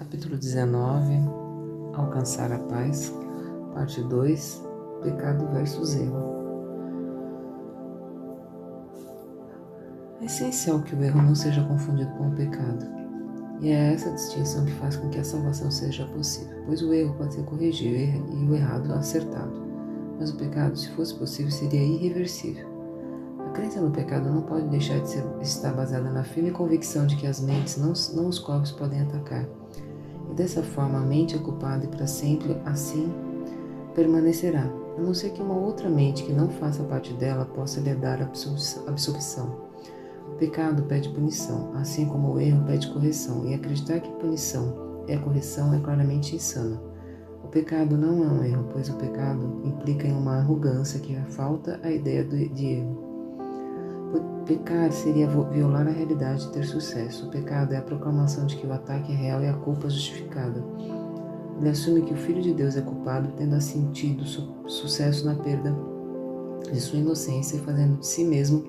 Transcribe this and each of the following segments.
Capítulo 19, Alcançar a Paz, Parte 2, Pecado versus Erro. É essencial que o erro não seja confundido com o pecado, e é essa distinção que faz com que a salvação seja possível, pois o erro pode ser corrigido e o errado acertado, mas o pecado, se fosse possível, seria irreversível. A crença no pecado não pode deixar de estar baseada na firme convicção de que as mentes, não os corpos, podem atacar. E dessa forma a mente é culpada e para sempre assim permanecerá, a não ser que uma outra mente que não faça parte dela possa lhe dar absolvição. O pecado pede punição, assim como o erro pede correção, e acreditar que punição é correção é claramente insano. O pecado não é um erro, pois o pecado implica em uma arrogância que falta a ideia de erro. Pecar seria violar a realidade e ter sucesso. O pecado é a proclamação de que o ataque é real e a culpa justificada. Ele assume que o Filho de Deus é culpado, tendo assim tido sucesso na perda de sua inocência e fazendo de si mesmo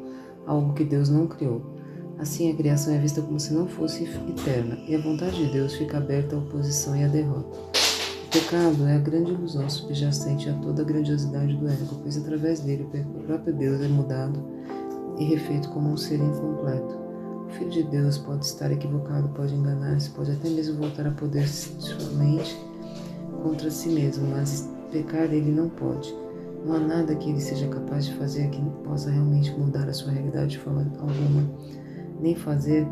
algo que Deus não criou. Assim, a criação é vista como se não fosse eterna, e a vontade de Deus fica aberta à oposição e à derrota. O pecado é a grande ilusão subjacente a toda a grandiosidade do ego, pois através dele o próprio Deus é mudado e refeito como um ser incompleto. O Filho de Deus pode estar equivocado, pode enganar-se, pode até mesmo voltar a poder sua mente contra si mesmo, mas pecar ele não pode. Não há nada que ele seja capaz de fazer que possa realmente mudar a sua realidade de forma alguma, nem fazer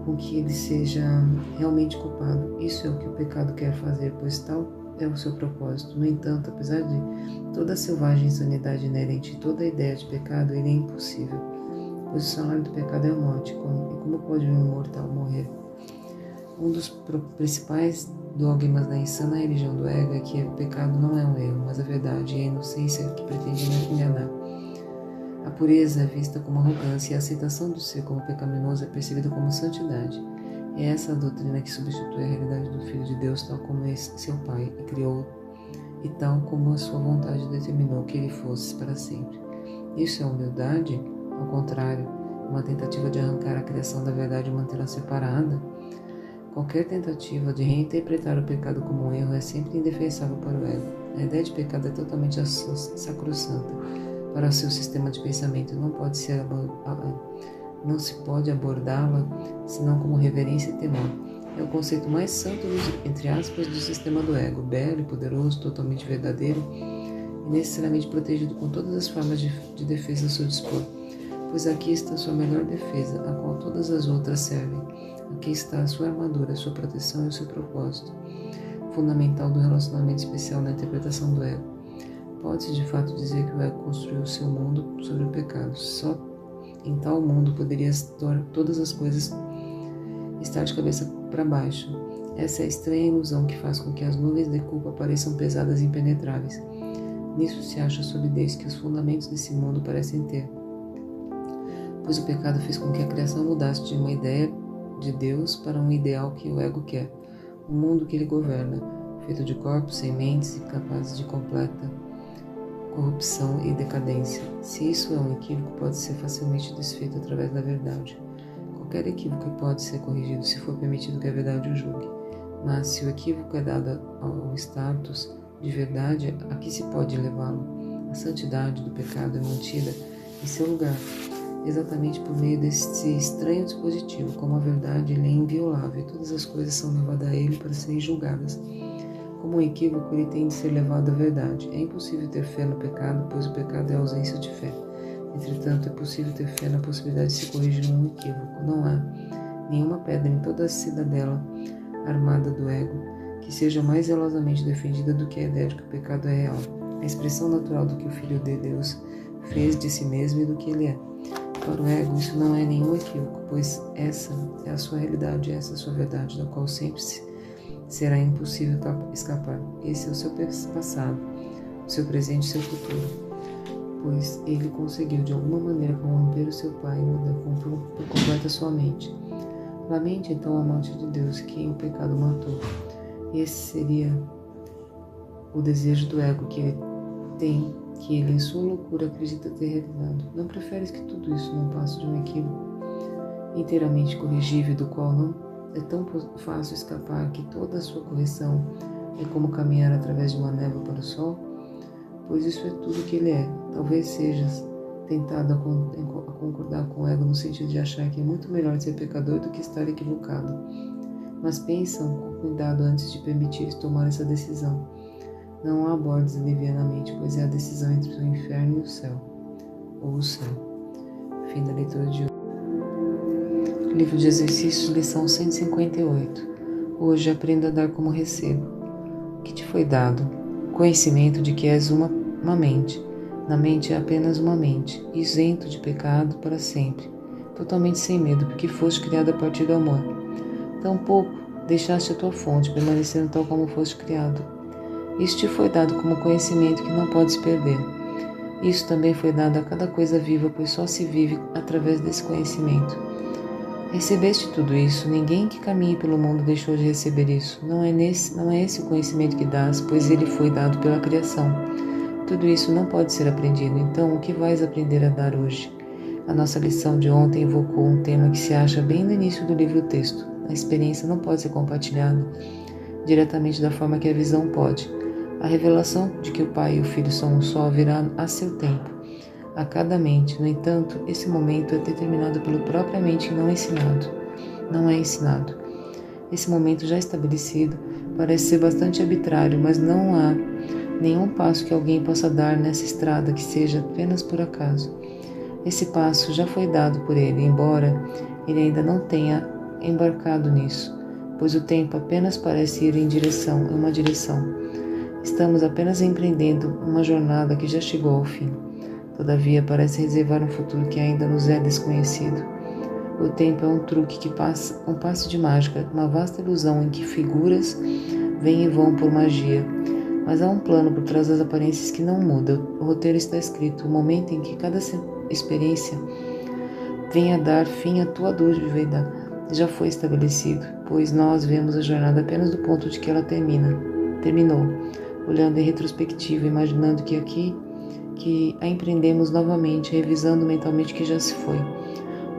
com que ele seja realmente culpado. Isso é o que o pecado quer fazer, pois tal é o seu propósito. No entanto, apesar de toda a selvagem insanidade inerente e toda a ideia de pecado, ele é impossível, pois o salário do pecado é a morte, e como pode um imortal morrer? Um dos principais dogmas da insana religião do ego é que o pecado não é um erro, mas a verdade e a inocência que pretende enganar. A pureza é vista como arrogância e a aceitação do ser como pecaminoso é percebida como santidade. É essa a doutrina que substitui a realidade do Filho de Deus tal como seu Pai e criou e tal como a sua vontade determinou que ele fosse para sempre. Isso é humildade? Ao contrário, uma tentativa de arrancar a criação da verdade e mantê-la separada. Qualquer tentativa de reinterpretar o pecado como um erro é sempre indefensável para o ego. A ideia de pecado é totalmente sacrossanta para o seu sistema de pensamento. Não se pode abordá-la senão como reverência e temor. É o conceito mais santo, entre aspas, do sistema do ego, belo e poderoso, totalmente verdadeiro e necessariamente protegido com todas as formas de defesa a seu dispor. Pois aqui está sua melhor defesa, a qual todas as outras servem. Aqui está a sua armadura, a sua proteção e o seu propósito, fundamental do relacionamento especial na interpretação do ego. Pode-se de fato dizer que o ego construiu o seu mundo sobre o pecado. Só em tal mundo poderia todas as coisas estar de cabeça para baixo. Essa é a estranha ilusão que faz com que as nuvens de culpa pareçam pesadas e impenetráveis. Nisso se acha a solidez que os fundamentos desse mundo parecem ter, pois o pecado fez com que a criação mudasse de uma ideia de Deus para um ideal que o ego quer, um mundo que ele governa, feito de corpos sem mentes e capazes de completa corrupção e decadência. Se isso é um equívoco, pode ser facilmente desfeito através da verdade. Qualquer equívoco pode ser corrigido se for permitido que a verdade o julgue, mas se o equívoco é dado ao status de verdade, a que se pode levá-lo? A santidade do pecado é mantida em seu lugar, exatamente por meio desse estranho dispositivo. Como a verdade ele é inviolável e todas as coisas são levadas a ele para serem julgadas. Como um equívoco, ele tem de ser levado à verdade. É impossível ter fé no pecado, pois o pecado é a ausência de fé. Entretanto, é possível ter fé na possibilidade de se corrigir um equívoco. Não há nenhuma pedra em toda a cidadela armada do ego que seja mais zelosamente defendida do que a ideia de que o pecado é real, a expressão natural do que o Filho de Deus fez de si mesmo e do que ele é. Para o ego, isso não é nenhum equívoco, pois essa é a sua realidade, essa é a sua verdade, da qual sempre será impossível escapar. Esse é o seu passado, o seu presente e o seu futuro, pois ele conseguiu de alguma maneira corromper o seu pai e mudar por completo a sua mente. Lamente então a morte de Deus, quem o pecado matou. Esse seria o desejo do ego que ele tem, que ele em sua loucura acredita ter realizado. Não preferes que tudo isso não passe de um equívoco inteiramente corrigível, do qual não é tão fácil escapar que toda a sua correção é como caminhar através de uma névoa para o sol? Pois isso é tudo que ele é. Talvez sejas tentado a concordar com o ego no sentido de achar que é muito melhor ser pecador do que estar equivocado. Mas pensam com cuidado antes de permitir tomar essa decisão. Não a abordes levianamente, pois é a decisão entre o inferno e o céu, ou o céu. Fim da leitura de hoje. Livro de Exercícios, lição 158. Hoje aprenda a dar como recebo. O que te foi dado? O conhecimento de que és uma mente. Na mente é apenas uma mente, isento de pecado para sempre, totalmente sem medo, porque foste criado a partir do amor. Tampouco deixaste a tua fonte, permanecendo tal como foste criado. Isso te foi dado como conhecimento que não podes perder. Isso também foi dado a cada coisa viva, pois só se vive através desse conhecimento. Recebeste tudo isso, ninguém que caminhe pelo mundo deixou de receber isso. Não é esse o conhecimento que dás, pois ele foi dado pela criação. Tudo isso não pode ser aprendido, então o que vais aprender a dar hoje? A nossa lição de ontem evocou um tema que se acha bem no início do livro-texto. A experiência não pode ser compartilhada diretamente da forma que a visão pode. A revelação de que o Pai e o Filho são um só virá a seu tempo, a cada mente. No entanto, esse momento é determinado pelo própria mente e não é ensinado. Esse momento já estabelecido parece ser bastante arbitrário, mas não há nenhum passo que alguém possa dar nessa estrada que seja apenas por acaso. Esse passo já foi dado por ele, embora ele ainda não tenha embarcado nisso, pois o tempo apenas parece ir em uma direção. Estamos apenas empreendendo uma jornada que já chegou ao fim. Todavia, parece reservar um futuro que ainda nos é desconhecido. O tempo é um truque que passa, um passe de mágica, uma vasta ilusão em que figuras vêm e vão por magia. Mas há um plano por trás das aparências que não muda. O roteiro está escrito, o momento em que cada experiência venha a dar fim à tua dúvida já foi estabelecido, pois nós vemos a jornada apenas do ponto de que ela terminou, olhando em retrospectiva, imaginando que a empreendemos novamente, revisando mentalmente o que já se foi.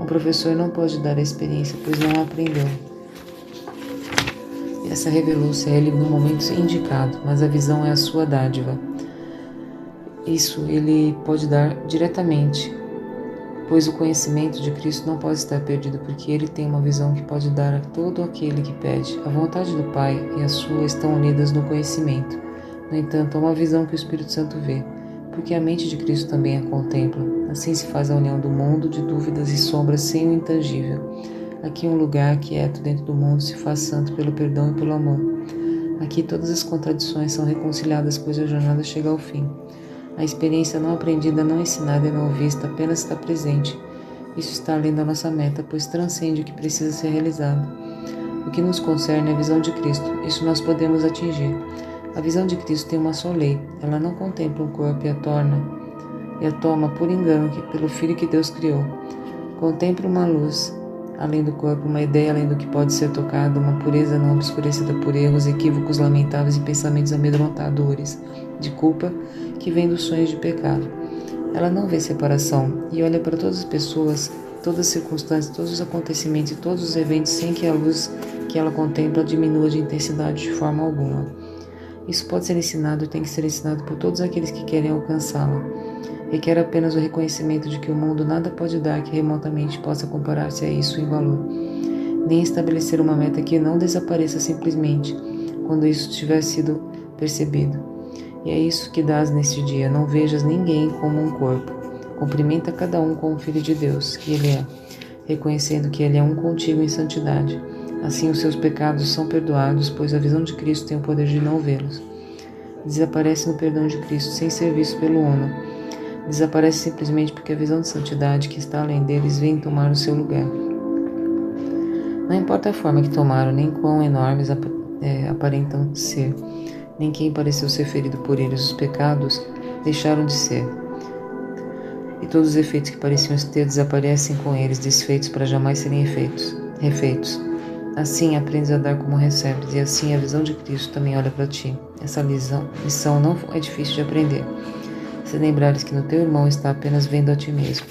Um professor não pode dar a experiência, pois não a aprendeu. Essa revelou-se a ele no momento indicado, mas a visão é a sua dádiva. Isso ele pode dar diretamente, pois o conhecimento de Cristo não pode estar perdido, porque ele tem uma visão que pode dar a todo aquele que pede. A vontade do Pai e a sua estão unidas no conhecimento. No entanto, há uma visão que o Espírito Santo vê, porque a mente de Cristo também a contempla. Assim se faz a união do mundo de dúvidas e sombras sem o intangível. Aqui um lugar quieto dentro do mundo se faz santo pelo perdão e pelo amor. Aqui todas as contradições são reconciliadas, pois a jornada chega ao fim. A experiência não aprendida, não ensinada e não vista apenas está presente. Isso está além da nossa meta, pois transcende o que precisa ser realizado. O que nos concerne é a visão de Cristo. Isso nós podemos atingir. A visão de Cristo tem uma só lei. Ela não contempla um corpo e a toma por engano pelo Filho que Deus criou. Contempla uma luz além do corpo, uma ideia além do que pode ser tocado, uma pureza não obscurecida por erros, equívocos lamentáveis e pensamentos amedrontadores de culpa que vem dos sonhos de pecado. Ela não vê separação e olha para todas as pessoas, todas as circunstâncias, todos os acontecimentos e todos os eventos sem que a luz que ela contempla diminua de intensidade de forma alguma. Isso pode ser ensinado e tem que ser ensinado por todos aqueles que querem alcançá-la. Requer apenas o reconhecimento de que o mundo nada pode dar que remotamente possa comparar-se a isso em valor, nem estabelecer uma meta que não desapareça simplesmente quando isso tiver sido percebido. E é isso que dás neste dia. Não vejas ninguém como um corpo. Cumprimenta cada um como filho de Deus, que ele é, reconhecendo que ele é um contigo em santidade. Assim os seus pecados são perdoados, pois a visão de Cristo tem o poder de não vê-los. Desaparece no perdão de Cristo sem ser visto pelo Uno. Desaparece simplesmente porque a visão de santidade que está além deles vem tomar o seu lugar. Não importa a forma que tomaram, nem quão enormes aparentam ser, nem quem pareceu ser ferido por eles, os pecados deixaram de ser. E todos os efeitos que pareciam ter desaparecem com eles, desfeitos para jamais serem refeitos. Assim aprendes a dar como recebes, e assim a visão de Cristo também olha para ti. Essa lição não é difícil de aprender. Se lembrares que no teu irmão está apenas vendo a ti mesmo.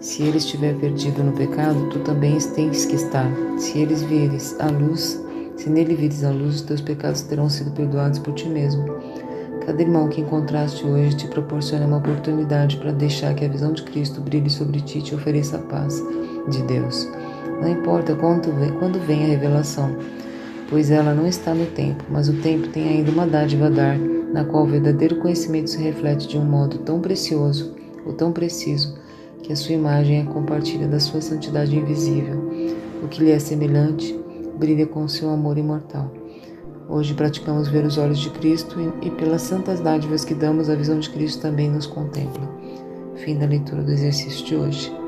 Se ele estiver perdido no pecado, tu também tens que estar. Se nele vires a luz, os teus pecados terão sido perdoados por ti mesmo. Cada irmão que encontraste hoje te proporciona uma oportunidade para deixar que a visão de Cristo brilhe sobre ti e te ofereça a paz de Deus. Não importa quando vem a revelação, pois ela não está no tempo, mas o tempo tem ainda uma dádiva a dar, na qual o verdadeiro conhecimento se reflete de um modo tão precioso ou tão preciso, que a sua imagem é compartilha da sua santidade invisível. O que lhe é semelhante brilha com o seu amor imortal. Hoje praticamos ver os olhos de Cristo e pelas santas dádivas que damos, a visão de Cristo também nos contempla. Fim da leitura do exercício de hoje.